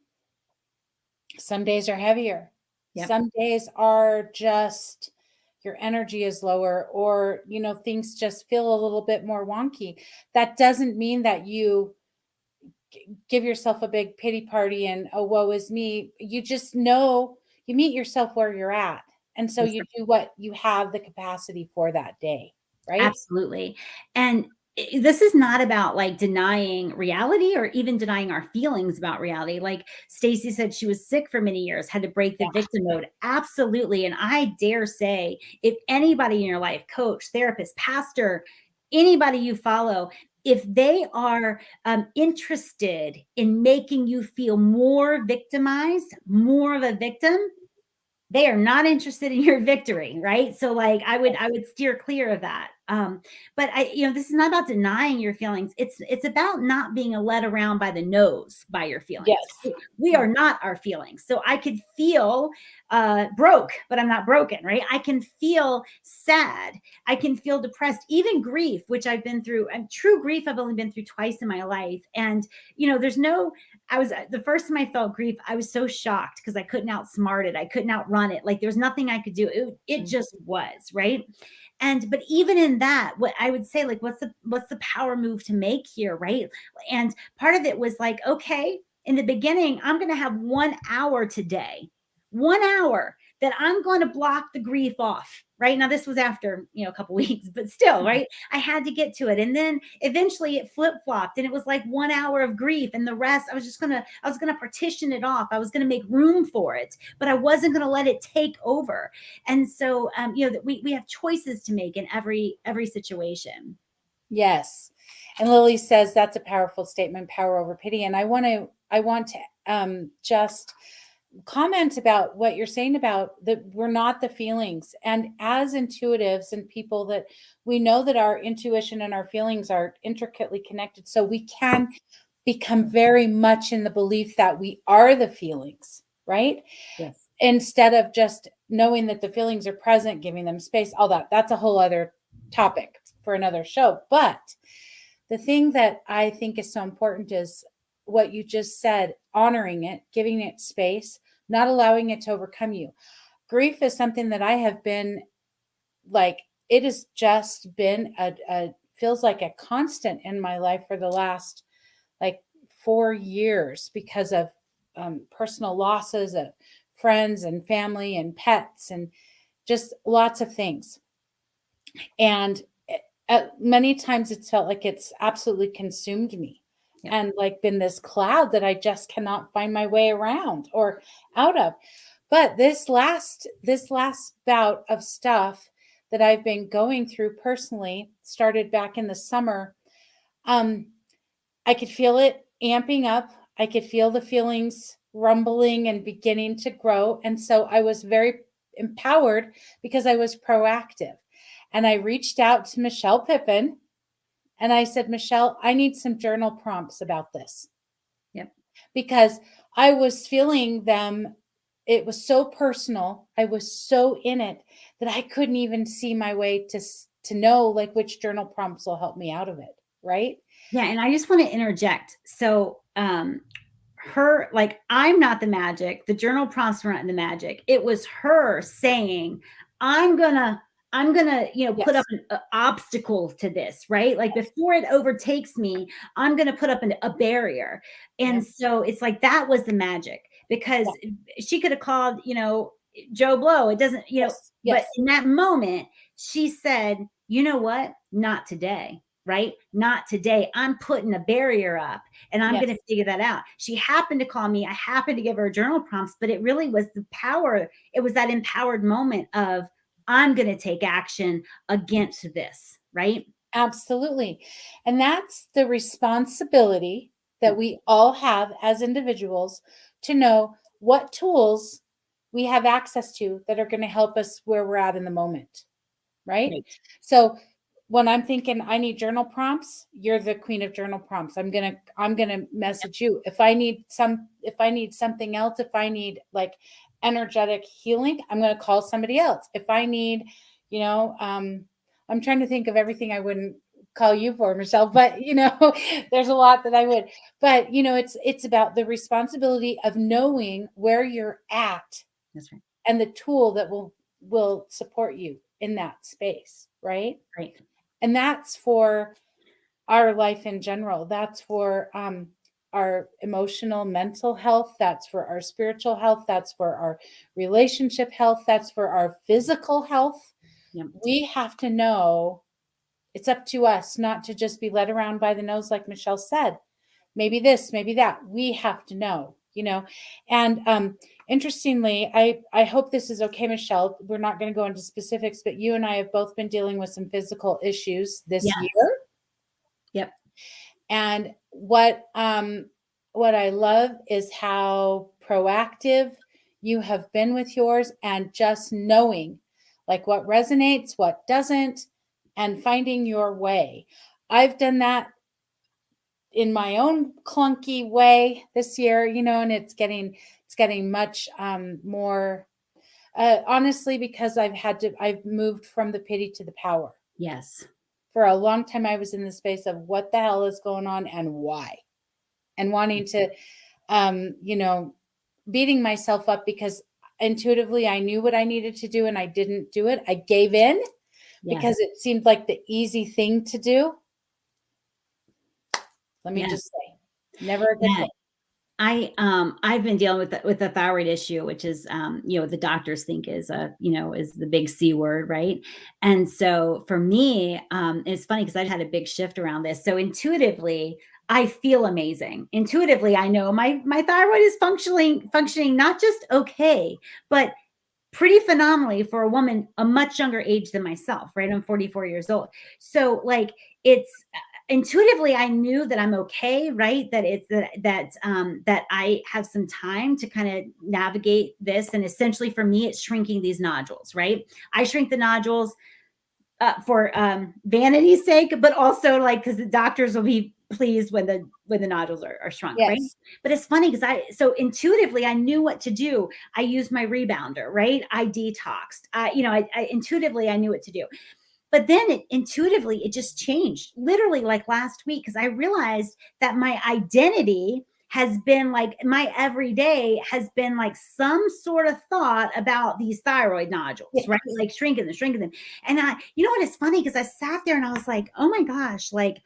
some days are heavier. Yep. Some days are just your energy is lower, or, things just feel a little bit more wonky. That doesn't mean that you give yourself a big pity party and, oh, woe is me. You just know you meet yourself where you're at. And so That's you do what you have the capacity for that day, right? Absolutely. And this is not about like denying reality, or even denying our feelings about reality. Like Stacy said, she was sick for many years, had to break the Yeah. victim mode. Absolutely. And I dare say, if anybody in your life, coach, therapist, pastor, anybody you follow, if they are interested in making you feel more victimized, more of a victim, they are not interested in your victory, right? So like, I would steer clear of that. But this is not about denying your feelings. It's about not being led around by the nose by your feelings. Yes. We are not our feelings. So I could feel broke, but I'm not broken, right? I can feel sad. I can feel depressed, even grief, which I've been through. And true grief, I've only been through twice in my life. And, there's no, I was, the first time I felt grief, I was so shocked because I couldn't outsmart it. I couldn't outrun it. Like there was nothing I could do. It just was, right? But even in that, what I would say, like, what's the power move to make here, right? And part of it was like, okay, in the beginning, I'm going to have 1 hour today, 1 hour that I'm going to block the grief off. Right now, this was after a couple weeks, but still, right? I had to get to it, and then eventually it flip flopped, and it was like 1 hour of grief, and the rest I was gonna partition it off. I was gonna make room for it, but I wasn't gonna let it take over. And so, that we have choices to make in every situation. Yes. And Lily says that's a powerful statement, power over pity. And I want to just comment about what you're saying about that we're not the feelings. And as intuitives and people that we know that our intuition and our feelings are intricately connected. So we can become very much in the belief that we are the feelings, right? Yes. Instead of just knowing that the feelings are present, giving them space, all that's a whole other topic for another show. But the thing that I think is so important is what you just said, honoring it, giving it space, not allowing it to overcome you. Grief is something that I have been like, it has just been a feels like a constant in my life for the last like 4 years because of personal losses of friends and family and pets and just lots of things. And many times it's felt like it's absolutely consumed me. Yep. And like been this cloud that I just cannot find my way around or out of. But this last bout of stuff that I've been going through personally started back in the summer. Um, I could feel it amping up. I could feel the feelings rumbling and beginning to grow. And so I was very empowered because I was proactive. And I reached out to Michelle Pippin and I said, Michelle, I need some journal prompts about this. Yep. Because I was feeling them. It was so personal. I was so in it that I couldn't even see my way to know like which journal prompts will help me out of it. Right. Yeah. And I just want to interject. So, her, like, I'm not the magic. The journal prompts were not the magic. It was her saying, I'm gonna, put up Yes. an obstacle to this, right? Like before it overtakes me, I'm gonna put up a barrier. And Yeah. so it's like that was the magic because she could have called, Joe Blow. It doesn't, Yes. but Yes. in that moment, she said, you know what? Not today, right? Not today. I'm putting a barrier up and I'm Yes. going to figure that out. She happened to call me. I happened to give her journal prompts, but it really was the power. It was that empowered moment of, I'm going to take action against this, right? Absolutely. And that's the responsibility that Yeah. we all have as individuals to know what tools we have access to that are going to help us where we're at in the moment. Right. Right. So when I'm thinking I need journal prompts, you're the queen of journal prompts. I'm gonna message you. If I need something else, if I need like energetic healing, I'm gonna call somebody else. If I need, you know, I'm trying to think of everything I wouldn't call you for, Michelle, but there's a lot that I would. But it's about the responsibility of knowing where you're at That's right. and the tool that will support you in that space, right? Right. And that's for our life in general. That's for our emotional, mental health. That's for our spiritual health. That's for our relationship health. That's for our physical health. Yep. We have to know it's up to us not to just be led around by the nose, like Michelle said. Maybe this, maybe that. We have to know. And interestingly, I hope this is okay, Michelle. We're not going to go into specifics, but you and I have both been dealing with some physical issues this Yes. year. Yep. And what I love is how proactive you have been with yours and just knowing like what resonates, what doesn't, and finding your way. I've done that in my own clunky way this year, and it's getting much more honestly, because I've moved from the pity to the power. Yes. For a long time, I was in the space of what the hell is going on and why, and wanting to, you know, beating myself up because intuitively I knew what I needed to do and I didn't do it. I gave in Yes. because it seemed like the easy thing to do. Let me Yes. just say, never a good Yeah. thing. I've been dealing with the thyroid issue, which is the doctors think is is the big C word, right? And so for me, it's funny because I had a big shift around this. So intuitively, I feel amazing. Intuitively, I know my thyroid is functioning not just okay, but pretty phenomenally for a woman a much younger age than myself, right? I'm 44 years old. So like it's intuitively I knew that I'm okay, right? That it's that I have some time to kind of navigate this. And essentially for me, it's shrinking these nodules, right? I shrink the nodules for vanity's sake, but also like because the doctors will be pleased when the nodules are shrunk, right? Yes. But it's funny because so intuitively I knew what to do. I used my rebounder, right? I detoxed. I intuitively I knew what to do. But then intuitively, it just changed literally like last week because I realized that my identity has been like my everyday has been like some sort of thought about these thyroid nodules, right? Yes. Like shrinking them. And what is funny because I sat there and I was like, oh my gosh, like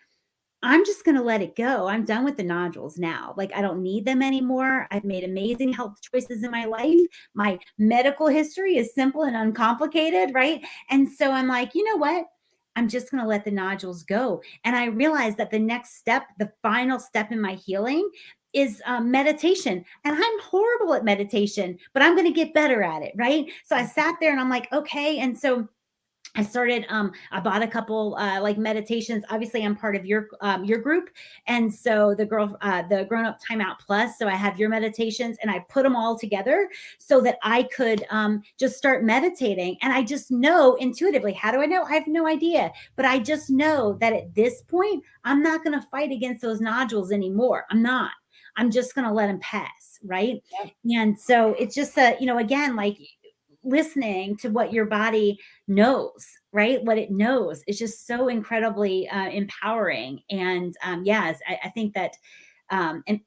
I'm just going to let it go. I'm done with the nodules now. Like, I don't need them anymore. I've made amazing health choices in my life. My medical history is simple and uncomplicated, right? And so I'm like, you know what? I'm just going to let the nodules go. And I realized that the next step, the final step in my healing, is meditation. And I'm horrible at meditation, but I'm going to get better at it, right? So I sat there and I'm like, okay. And so I started, I bought a couple like meditations. Obviously, I'm part of your group. And so the Grown Up Timeout Plus. So I have your meditations and I put them all together so that I could just start meditating. And I just know intuitively, how do I know? I have no idea. But I just know that at this point, I'm not going to fight against those nodules anymore. I'm not. I'm just going to let them pass. Right. Yep. And so it's just again, like listening to what your body knows, right? What it knows is just so incredibly empowering. And yes, I think that, and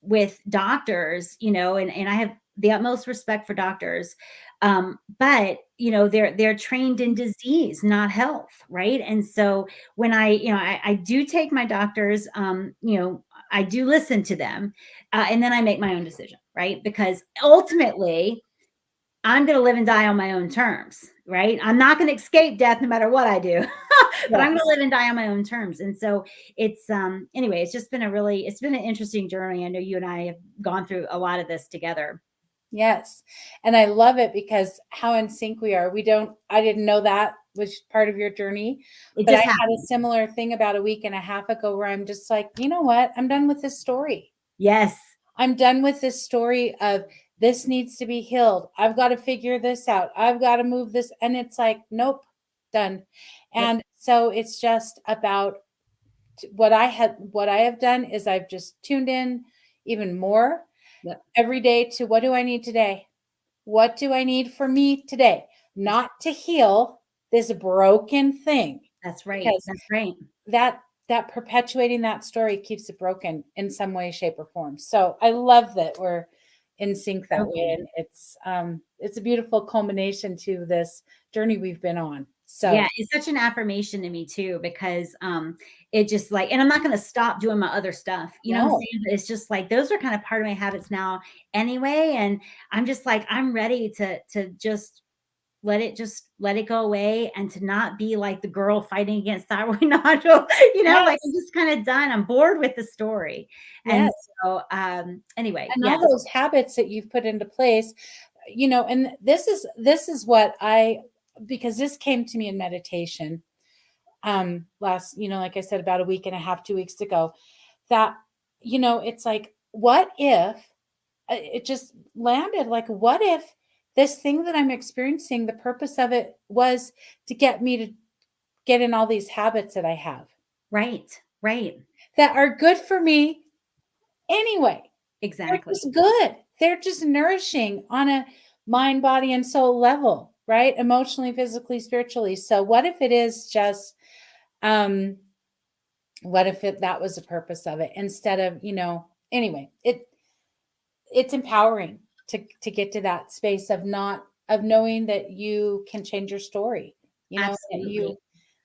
with doctors, and I have the utmost respect for doctors, but they're trained in disease, not health, right? And so when I do take my doctors, I do listen to them, and then I make my own decision, right? Because ultimately I'm going to live and die on my own terms, right? I'm not going to escape death no matter what I do, but I'm going to Yes. live and die on my own terms. And so it's, anyway, it's been an interesting journey. I know you and I have gone through a lot of this together. Yes. And I love it because how in sync we are. I didn't know that was part of your journey, It but I just had a happened. similar thing about a week and a half ago where I'm just like, you know what? I'm done with this story. Yes. I'm done with this story of this needs to be healed. I've got to figure this out. I've got to move this. And it's like, nope, done. Yep. And so it's just about what I have done is I've just tuned in even more Yep. every day to what do I need today? What do I need for me today? Not to heal this broken thing, That's right. because That's right. that perpetuating that story keeps it broken in some way, shape, or form. So I love that we're in sync that So way, cool. and it's a beautiful culmination to this journey we've been on. Yeah, So it's such an affirmation to me too, because it just like, and I'm not going to stop doing my other stuff. You know what I'm no, saying? But it's just like those are kind of part of my habits now anyway. And I'm just like, I'm ready to just let it go away and to not be like the girl fighting against thyroid nodule, like I'm yes, just kind of done. I'm bored with the story. And yes, so anyway, and yeah. all those habits that you've put into place, and this is what I because this came to me in meditation last, like I said, about a week and a half, 2 weeks ago, that, it's like, what if it just landed like, what if this thing that I'm experiencing, the purpose of it was to get me get in all these habits that I have Right. Right. that are good for me anyway. They're Exactly. just good. They're just nourishing on a mind, body, and soul level, right? Emotionally, physically, spiritually. So what if it is just um what if that was the purpose of it instead of, anyway, it's empowering to get to that space of not of knowing that you can change your story, that Absolutely.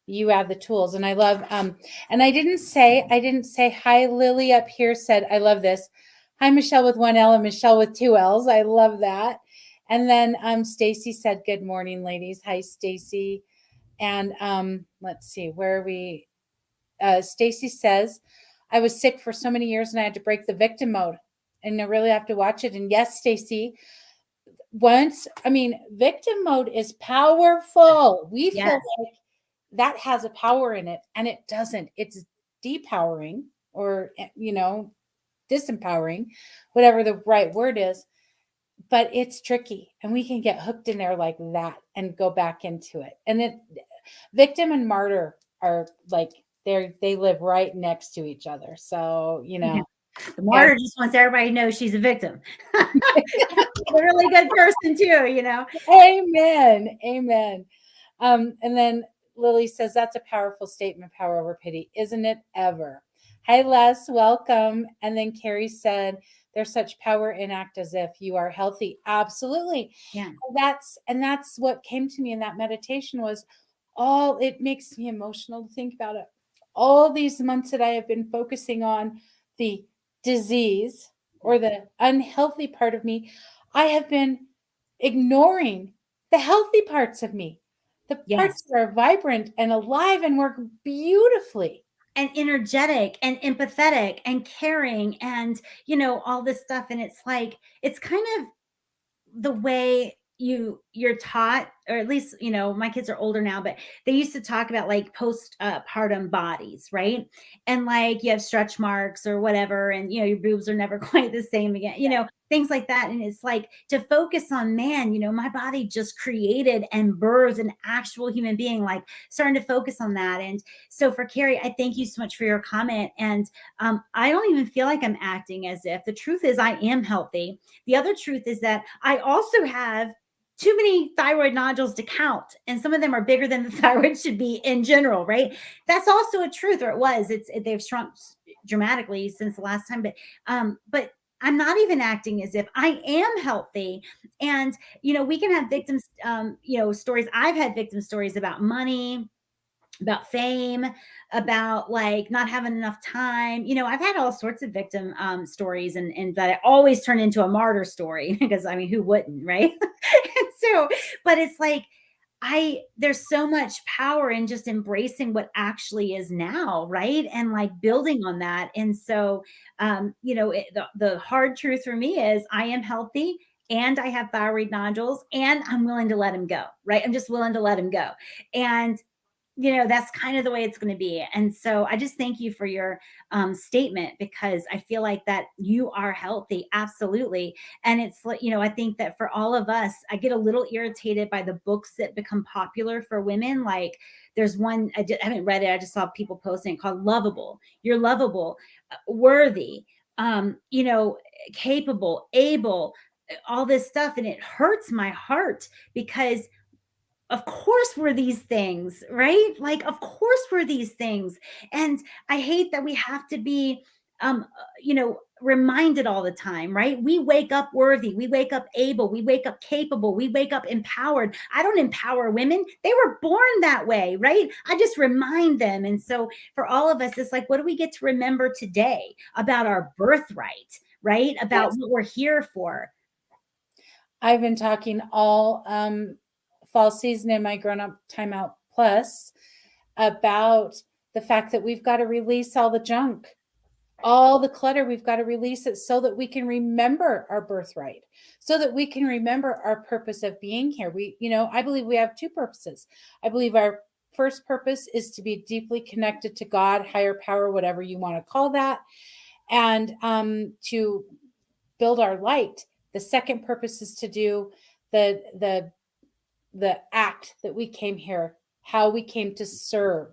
you have the tools. And I love and I didn't say hi. Lily up here said, I love this. Hi, Michelle with one L and Michelle with two L's. I love that. And then Stacy said, good morning, ladies. Hi, Stacy. And let's see, where are we? Stacy says, I was sick for so many years and I had to break the victim mode. And I really have to watch it. And yes, Stacy, victim mode is powerful. We Yes. feel like that has a power in it, and it doesn't. It's depowering or, disempowering, whatever the right word is. But it's tricky, and we can get hooked in there like that and go back into it. And then victim and martyr are like they live right next to each other. So, The yeah. martyr just wants everybody to know she's a victim. A really good person too, Amen. Amen. And then Lily says, that's a powerful statement, power over pity. Isn't it ever? Hi, Les. Welcome. And then Carrie said, there's such power in act as if you are healthy. Absolutely. Yeah. And that's what came to me in that meditation was all it makes me emotional to think about it. All these months that I have been focusing on the disease or the unhealthy part of me, I have been ignoring the healthy parts of me, the parts Yes. that are vibrant and alive and work beautifully. And energetic and empathetic and caring and, all this stuff. And it's like, it's kind of the way you're taught, or at least, my kids are older now, but they used to talk about like post partum bodies, right? And like you have stretch marks or whatever, and your boobs are never quite the same again, things like that. And it's like to focus on, man, my body just created and birthed an actual human being, like starting to focus on that. And so for Carrie, I thank you so much for your comment. And I don't even feel like I'm acting as if. The truth is I am healthy. The other truth is that I also have too many thyroid nodules to count, and some of them are bigger than the thyroid should be in general, right? That's also a truth, or it was. They've shrunk dramatically since the last time, but I'm not even acting as if. I am healthy. And we can have victims, stories. I've had victim stories about money, about fame, about like not having enough time. I've had all sorts of victim stories, and that I always turn into a martyr story because I mean, who wouldn't, right? And so, but it's like, there's so much power in just embracing what actually is now, right? And like building on that. And so, the hard truth for me is I am healthy and I have thyroid nodules and I'm willing to let them go, right? I'm just willing to let them go. And that's kind of the way it's going to be. And so I just thank you for your statement, because I feel like that you are healthy. Absolutely. And it's like, I think that for all of us, I get a little irritated by the books that become popular for women. Like there's one, I haven't read it. I just saw people posting it, called Lovable. You're lovable, worthy, capable, able, all this stuff. And it hurts my heart because of course we're these things, right? Like, of course we're these things. And I hate that we have to be, reminded all the time, right? We wake up worthy, we wake up able, we wake up capable, we wake up empowered. I don't empower women. They were born that way, right? I just remind them. And so for all of us, it's like, what do we get to remember today about our birthright, right? About Yes. what we're here for. I've been talking all fall season in my Grown Up Timeout Plus about the fact that we've got to release all the junk, all the clutter. We've got to release it so that we can remember our birthright, so that we can remember our purpose of being here. I believe we have two purposes. I believe our first purpose is to be deeply connected to God, higher power, whatever you want to call that, and to build our light. The second purpose is to do the the act that we came here how we came to serve.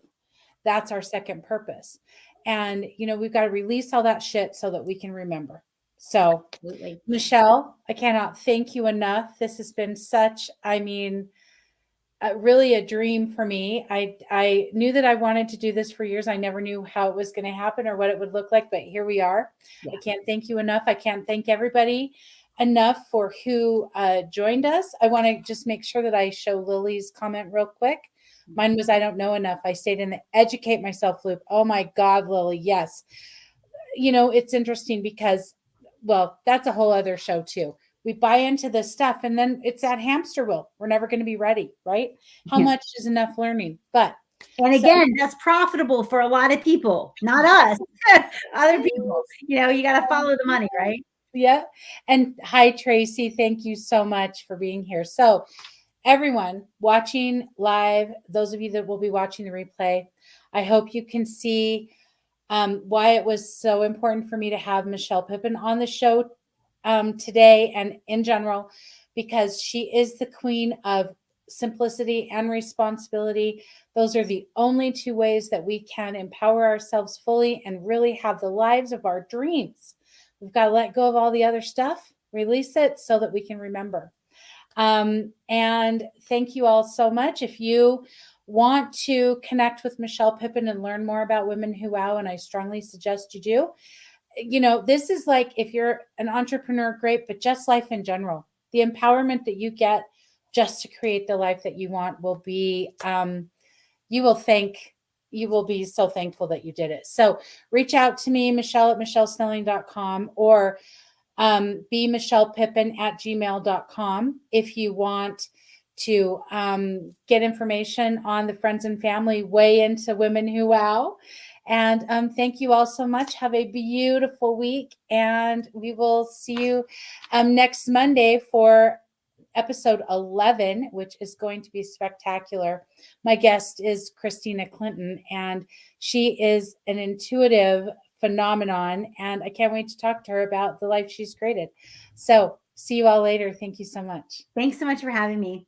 That's our second purpose. And, we've got to release all that shit so that we can remember. So, Absolutely. Michelle, I cannot thank you enough. This has been such, really a dream for me. I knew that I wanted to do this for years. I never knew how it was going to happen or what it would look like, but here we are. Yeah. I can't thank you enough. I can't thank everybody enough for who joined us. I want to just make sure that I show Lily's comment real quick. Mine was, I don't know enough. I stayed in the educate myself loop. Oh my God, Lily. Yes. It's interesting because, well, that's a whole other show too. We buy into this stuff and then it's that hamster wheel. We're never going to be ready, right? How much is enough learning? But and again, that's profitable for a lot of people, not us, other people. You got to follow the money, right? Yeah. And hi, Tracy. Thank you so much for being here. So, everyone watching live, those of you that will be watching the replay, I hope you can see why it was so important for me to have Michelle Pippin on the show today and in general, because she is the queen of simplicity and responsibility. Those are the only two ways that we can empower ourselves fully and really have the lives of our dreams. We've got to let go of all the other stuff, release it so that we can remember. And thank you all so much. If you want to connect with Michelle Pippin and learn more about Women Who Wow, and I strongly suggest you do, this is like, if you're an entrepreneur, great, but just life in general, the empowerment that you get just to create the life that you want will be, you will be so thankful that you did it. So reach out to me, Michelle at michellesnelling.com, or be michellepippin@gmail.com if you want to get information on the friends and family way into Women Who Wow. And thank you all so much. Have a beautiful week. And we will see you next Monday for episode 11, which is going to be spectacular. My guest is Christina Clinton, and she is an intuitive phenomenon. And I can't wait to talk to her about the life she's created. So see you all later. Thank you so much. Thanks so much for having me.